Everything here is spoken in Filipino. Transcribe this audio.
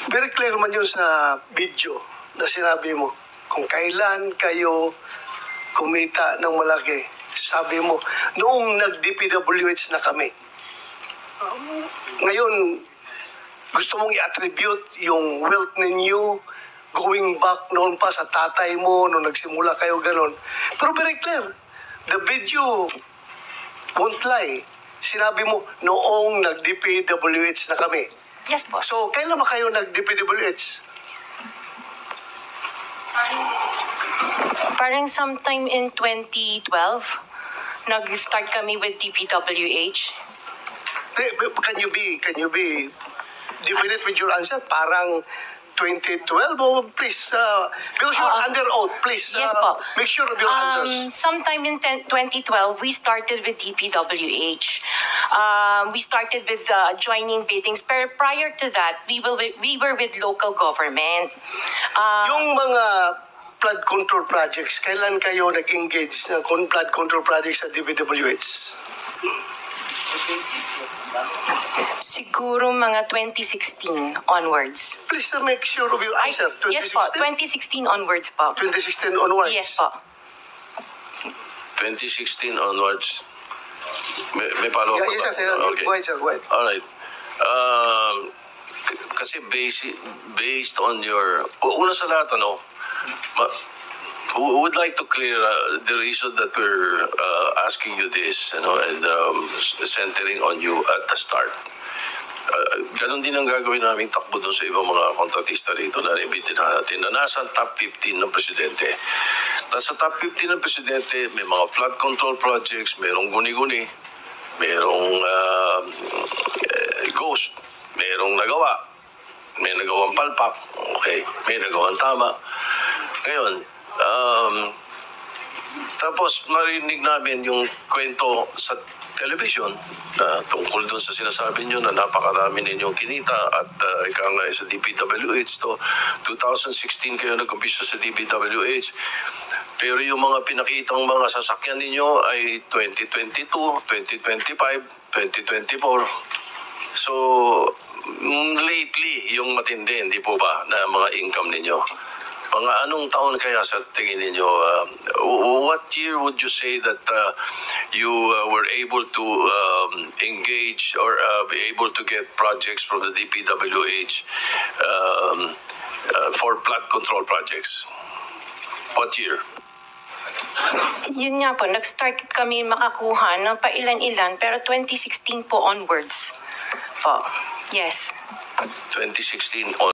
Very clear man yun sa video na sinabi mo. Kung kailan kayo kumita ng malaki, sabi mo, noong nag-DPWH na kami. Ngayon, gusto mong i-attribute yung wealth ninyo going back noon pa sa tatay mo, noong nagsimula kayo ganon. Pero very clear, the video won't lie. Sinabi mo, noong nag-DPWH na kami. Yes po. So, kailan ba kayo nag-DPWH? Parang sometime in 2012, nag-start kami with DPWH. Can you be definite with your answer? Parang 2012? Oh, please, because you're under oath, please Yes po. make sure of your answers. Sometime in 2012, we started with DPWH. We started with joining biddings. Pero prior to that, we were with local government. Yung mga flood control projects, kailan kayo nag-engage ng flood control projects sa DPWH? Siguro mga 2016 onwards. Please make sure of your answer. Yes po, 2016 onwards po. 2016 onwards? Yes po. 2016 onwards. May follow-up Yes, sir. Okay. Go ahead, sir. Go ahead. All right. Kasi based on your... Una sa lahat, would like to clear the reason that we're asking you this, and centering on you at the start. Ganon din ang gagawin namin takbo doon sa ibang mga kontratista rito na naibitin natin na nasa top 15 ng presidente. Nasa top 15 ng presidente, may mga flood control projects, mayroong guni-guni, mayroong ghost, mayroong nagawa, may nagawang palpak, okay, may nagawang tama. Ngayon, tapos marinig namin yung kwento sa television na tungkol doon sa sinasabi nyo na napakarami ninyong kinita at ika nga sa DPWH to 2016 kayo nag-umpisa sa DPWH, pero yung mga pinakitang mga sasakyan ninyo ay 2022, 2025, 2024. So lately yung matindi, hindi po ba, na mga income ninyo? Mga anong taon kaya sa tingin ninyo? What year would you say that you were able to engage or be able to get projects from the DPWH for flood control projects? What year? Yun nga po, nag-start kami makakuha ng pailan-ilan, pero 2016 po onwards po. Yes. 2016 on.